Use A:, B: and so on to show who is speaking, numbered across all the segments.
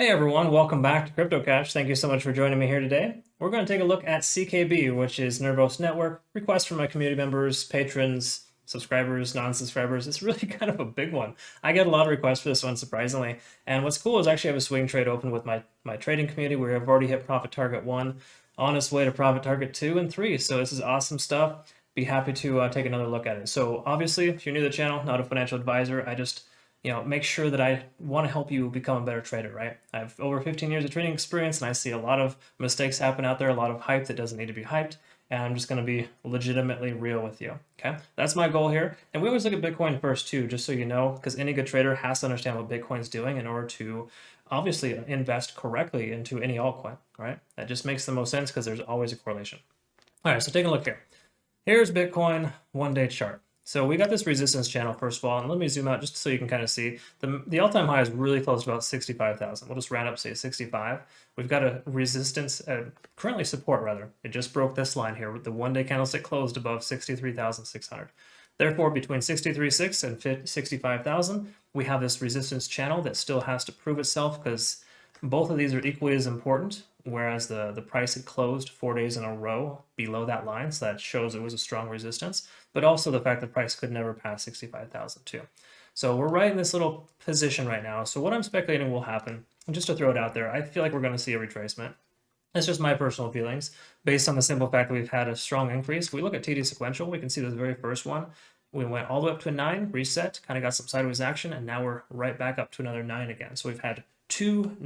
A: Hey everyone, welcome back to CryptoCache. Thank you so much for joining me here today. We're going to take a look at CKB, which is Nervos Network. Requests from my community members, patrons, subscribers, non-subscribers. It's really kind of a big one. I get a lot of requests for this one, surprisingly. And what's cool is actually I have a swing trade open with my trading community where I've already hit profit target 1, on its way to profit target 2 and 3. So this is awesome stuff. Be happy to take another look at it. So obviously, if you're new to the channel, not a financial advisor, I just make sure that I want to help you become a better trader, right? I have over 15 years of trading experience and I see a lot of mistakes happen out there, a lot of hype that doesn't need to be hyped. And I'm just going to be legitimately real with you. Okay. That's my goal here. And we always look at Bitcoin first too, just so you know, because any good trader has to understand what Bitcoin's doing in order to obviously invest correctly into any altcoin, right? That just makes the most sense because there's always a correlation. All right. So take a look here. Here's Bitcoin 1-day chart. So we got this resistance channel first of all, and let me zoom out just so you can kind of see. The all-time high is really close to about 65,000. We'll just round up, say 65. We've got a resistance, currently support rather. It just broke this line here with the 1-day candlestick closed above 63,600. Therefore, between 63.6 and 65,000, we have this resistance channel that still has to prove itself because both of these are equally as important, whereas the price had closed 4 days in a row below that line, so that shows it was a strong resistance, but also the fact that price could never pass 65,000 too. So we're right in this little position right now. So what I'm speculating will happen, and just to throw it out there, I feel like we're going to see a retracement. That's just my personal feelings, based on the simple fact that we've had a strong increase. If we look at TD sequential, we can see this very first one. We went all the way up to a 9, reset, kind of got some sideways action, and now we're right back up to another 9 again. So we've had two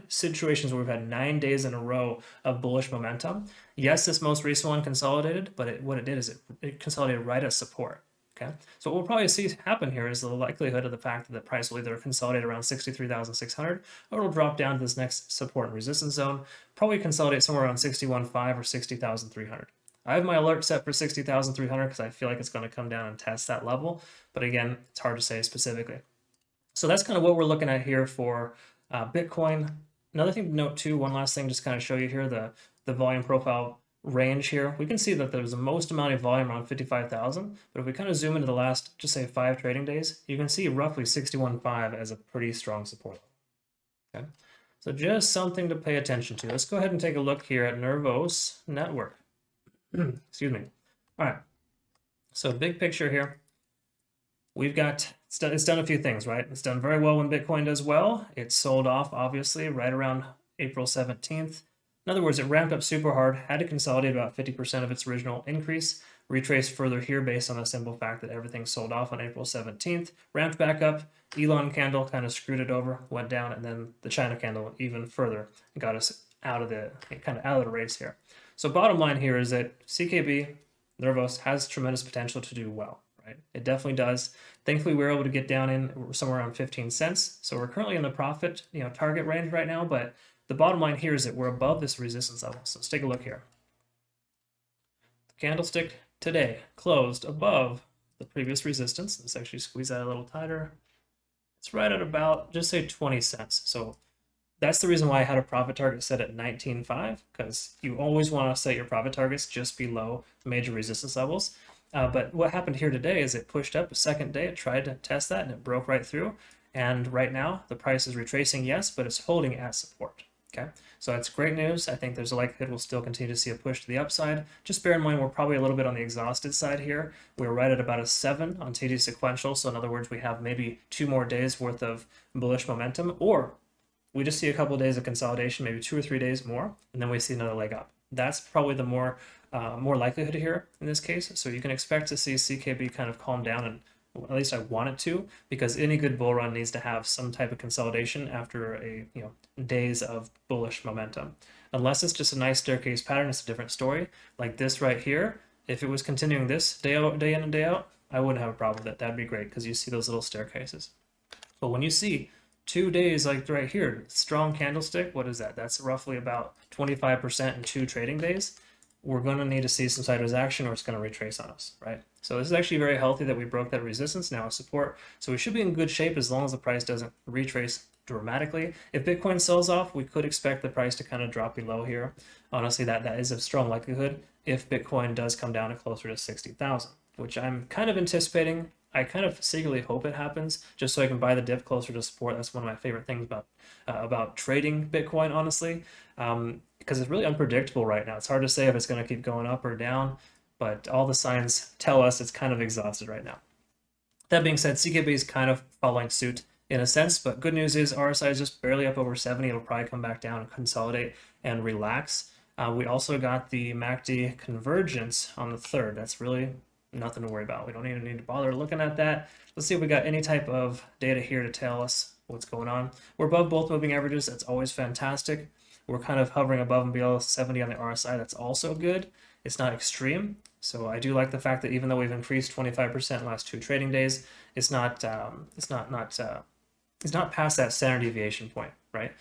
A: situations where we've had 9 days in a row of bullish momentum. Yes, this most recent one consolidated, but what it did is it consolidated right at support. Okay, so what we'll probably see happen here is the likelihood of the fact that the price will either consolidate around 63,600 or it'll drop down to this next support and resistance zone, probably consolidate somewhere around 61.5 or 60,300. I have my alert set for 60,300 because I feel like it's going to come down and test that level, but again, it's hard to say specifically. So that's kind of what we're looking at here for Bitcoin. Another thing to note too, one last thing, just kind of show you here the volume profile range here. We can see that there's the most amount of volume around 55,000, but if we kind of zoom into the last, just say 5 trading days, you can see roughly 61.5 as a pretty strong support. Okay, so just something to pay attention to. Let's go ahead and take a look here at Nervos Network. Excuse me. All right, so big picture here. We've got, it's done a few things, right? It's done very well when Bitcoin does well. It sold off, obviously, right around April 17th. In other words, it ramped up super hard, had to consolidate about 50% of its original increase, retraced further here based on the simple fact that everything sold off on April 17th, ramped back up, Elon candle kind of screwed it over, went down, and then the China candle even further got us out of the race here. So bottom line here is that CKB, Nervos, has tremendous potential to do well. Right? It definitely does. Thankfully, we were able to get down in somewhere around 15 cents. So we're currently in the profit, target range right now. But the bottom line here is that we're above this resistance level. So let's take a look here. The candlestick today closed above the previous resistance. Let's actually squeeze that a little tighter. It's right at about, just say 20 cents. So that's the reason why I had a profit target set at 19.5, because you always want to set your profit targets just below major resistance levels. But what happened here today is it pushed up a second day. It tried to test that and it broke right through. And right now the price is retracing, yes, but it's holding at support. Okay, so that's great news. I think there's a likelihood we'll still continue to see a push to the upside. Just bear in mind we're probably a little bit on the exhausted side here. We're right at about a 7 on TD sequential. So in other words, we have maybe 2 more days worth of bullish momentum, or we just see a couple of days of consolidation, maybe 2 or 3 days more, and then we see another leg up. That's probably the more likelihood here in this case. So you can expect to see CKB kind of calm down, and at least I want it to, because any good bull run needs to have some type of consolidation after a days of bullish momentum. Unless it's just a nice staircase pattern, it's a different story. Like this right here, if it was continuing this day out, day in and day out, I wouldn't have a problem with it. That'd be great because you see those little staircases. But when you see 2 days like right here, strong candlestick, what is that? That's roughly about 25% in 2 trading days. We're going to need to see some sideways action or it's going to retrace on us, right? So this is actually very healthy that we broke that resistance, now a support. So we should be in good shape as long as the price doesn't retrace dramatically. If Bitcoin sells off, we could expect the price to kind of drop below here. Honestly, that is a strong likelihood if Bitcoin does come down to closer to 60,000, which I'm kind of anticipating. I kind of secretly hope it happens just so I can buy the dip closer to support. That's one of my favorite things about trading Bitcoin, honestly, because it's really unpredictable right now. It's hard to say if it's going to keep going up or down, but all the signs tell us it's kind of exhausted right now. That being said, CKB is kind of following suit in a sense, but good news is RSI is just barely up over 70. It'll probably come back down and consolidate and relax. We also got the MACD convergence on the 3rd. That's really nothing to worry about. We don't even need to bother looking at that. Let's see if we got any type of data here to tell us what's going on. We're above both moving averages. That's always fantastic. We're kind of hovering above and below 70 on the RSI. That's also good. It's not extreme. So I do like the fact that even though we've increased 25% last 2 trading days, it's not past that standard deviation point, right?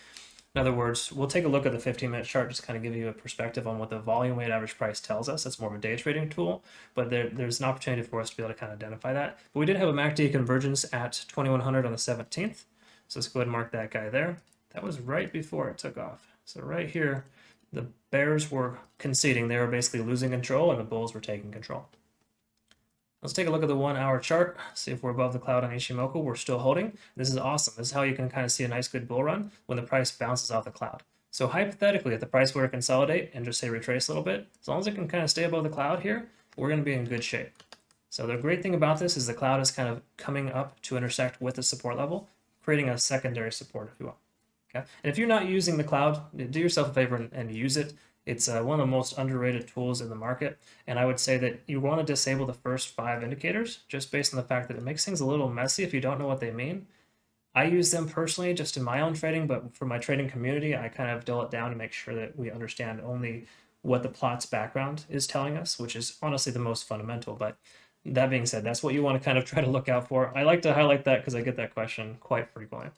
A: In other words, we'll take a look at the 15-minute chart, just kind of give you a perspective on what the volume weighted average price tells us. It's more of a day trading tool, but there's an opportunity for us to be able to kind of identify that. But we did have a MACD convergence at 2100 on the 17th. So let's go ahead and mark that guy there. That was right before it took off. So right here, the bears were conceding. They were basically losing control, and the bulls were taking control. Let's take a look at the 1 hour chart, see if we're above the cloud on Ichimoku. We're still holding. This is awesome. This is how you can kind of see a nice good bull run when the price bounces off the cloud. So hypothetically, if the price were to consolidate and just say retrace a little bit, as long as it can kind of stay above the cloud here, we're going to be in good shape. So the great thing about this is the cloud is kind of coming up to intersect with the support level, creating a secondary support, if you will. Okay. And if you're not using the cloud, do yourself a favor and use it. It's one of the most underrated tools in the market, and I would say that you want to disable the first 5 indicators just based on the fact that it makes things a little messy if you don't know what they mean. I use them personally just in my own trading, but for my trading community, I kind of dill it down to make sure that we understand only what the plot's background is telling us, which is honestly the most fundamental. But that being said, that's what you want to kind of try to look out for. I like to highlight that because I get that question quite frequently.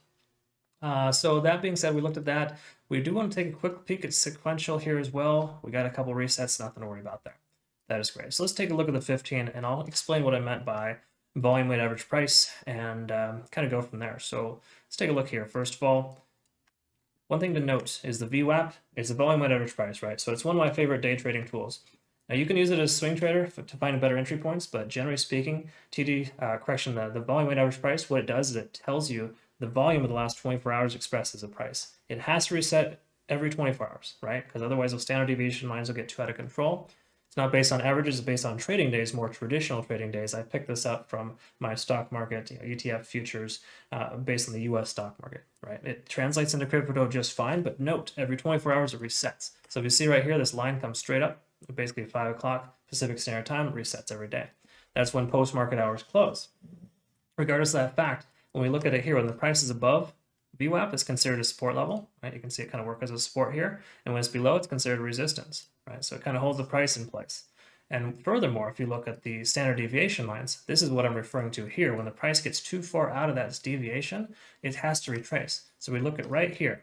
A: So that being said, we looked at that. We do want to take a quick peek at sequential here as well. We got a couple resets, nothing to worry about there. That is great. So let's take a look at the 15, and I'll explain what I meant by volume weighted average price and kind of go from there. So let's take a look here. First of all, one thing to note is the VWAP is the volume weighted average price, right? So it's one of my favorite day trading tools. Now you can use it as a swing trader to find better entry points, but generally speaking, the volume weighted average price, what it does is it tells you the volume of the last 24 hours expresses a price. It has to reset every 24 hours, right? Because otherwise those standard deviation lines will get too out of control. It's not based on averages, it's based on trading days, more traditional trading days. I picked this up from my stock market, ETF futures, based on the US stock market, right? It translates into crypto just fine, but note, every 24 hours it resets. So if you see right here, this line comes straight up, basically 5 o'clock Pacific Standard Time, it resets every day. That's when post-market hours close. Regardless of that fact, when we look at it here, when the price is above VWAP, it's considered a support level, right? You can see it kind of work as a support here. And when it's below, it's considered a resistance, right? So it kind of holds the price in place. And furthermore, if you look at the standard deviation lines, this is what I'm referring to here. When the price gets too far out of that deviation, it has to retrace. So we look at right here.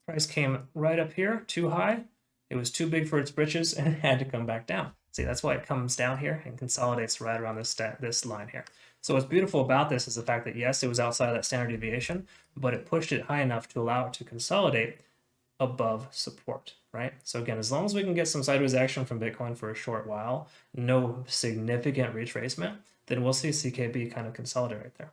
A: Price came right up here, too high. It was too big for its britches and it had to come back down. See, that's why it comes down here and consolidates right around this line here. So what's beautiful about this is the fact that, yes, it was outside of that standard deviation, but it pushed it high enough to allow it to consolidate above support, right? So again, as long as we can get some sideways action from Bitcoin for a short while, no significant retracement, then we'll see CKB kind of consolidate right there.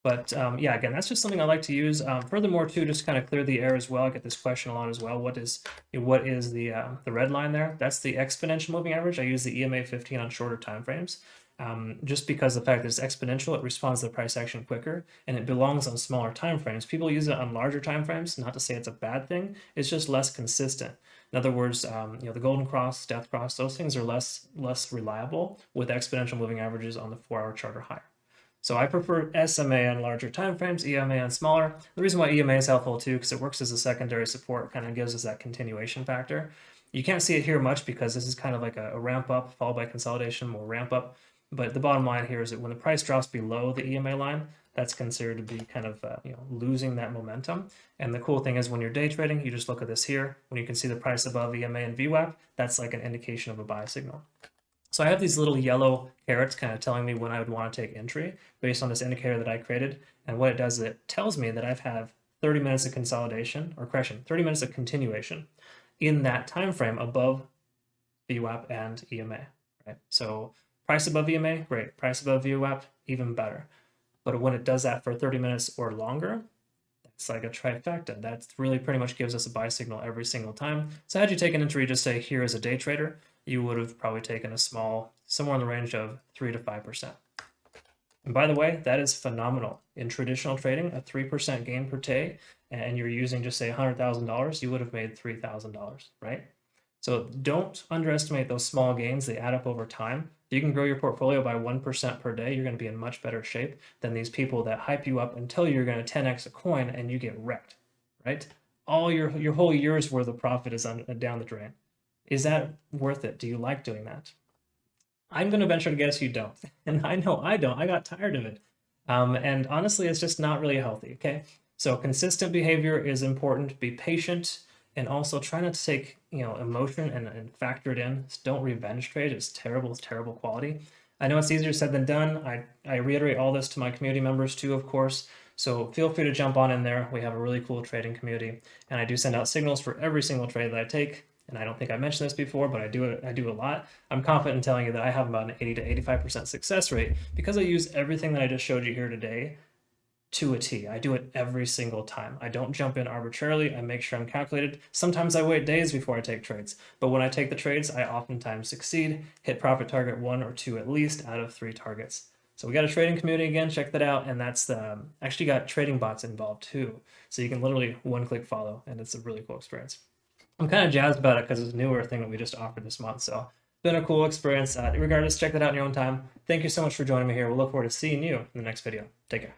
A: But yeah, again, that's just something I like to use. Furthermore, too, just kind of clear the air as well. I get this question a lot as well. What is the red line there? That's the exponential moving average. I use the EMA 15 on shorter time frames. Just because the fact that it's exponential, it responds to the price action quicker, and it belongs on smaller time frames. People use it on larger time frames, not to say it's a bad thing. It's just less consistent. In other words, the golden cross, death cross, those things are less reliable with exponential moving averages on the 4-hour chart or higher. So I prefer SMA on larger time frames, EMA on smaller. The reason why EMA is helpful too, because it works as a secondary support, kind of gives us that continuation factor. You can't see it here much because this is kind of like a ramp up followed by consolidation, more ramp up. But the bottom line here is that when the price drops below the EMA line, that's considered to be kind of losing that momentum. And the cool thing is when you're day trading, you just look at this here. When you can see the price above EMA and VWAP, that's like an indication of a buy signal. So I have these little yellow carrots kind of telling me when I would want to take entry based on this indicator that I created. And what it does is it tells me that I've had 30 minutes of consolidation, or correction, 30 minutes of continuation in that time frame above VWAP and EMA, right? So Price above EMA, great. Price above VWAP, even better. But when it does that for 30 minutes or longer, it's like a trifecta. That really pretty much gives us a buy signal every single time. So had you taken entry, just say here as a day trader, you would have probably taken a small, somewhere in the range of 3 to 5%. And by the way, that is phenomenal. In traditional trading, a 3% gain per day, and you're using just say $100,000, you would have made $3,000, right? So don't underestimate those small gains. They add up over time. If you can grow your portfolio by 1% per day, you're going to be in much better shape than these people that hype you up and tell you you're going to 10x a coin and you get wrecked, right? All your whole year's worth of profit is down the drain. Is that worth it? Do you like doing that? I'm going to venture to guess you don't. And I know I don't. I got tired of it. And honestly, it's just not really healthy, okay? So consistent behavior is important. Be patient. And also try not to take, emotion and factor it in. Don't revenge trade. It's terrible quality. I know it's easier said than done. I reiterate all this to my community members too, of course. So feel free to jump on in there. We have a really cool trading community. And I do send out signals for every single trade that I take. And I don't think I mentioned this before, but I do a lot. I'm confident in telling you that I have about an 80 to 85% success rate because I use everything that I just showed you here today to a T. I do it every single time. I don't jump in arbitrarily. I make sure I'm calculated. Sometimes I wait days before I take trades, but when I take the trades, I oftentimes succeed, hit profit target 1 or 2 at least out of 3 targets. So we got a trading community again, check that out. And that's actually got trading bots involved too. So you can literally one-click follow, and it's a really cool experience. I'm kind of jazzed about it because it's a newer thing that we just offered this month. So been a cool experience. Regardless, check that out in your own time. Thank you so much for joining me here. We'll look forward to seeing you in the next video. Take care.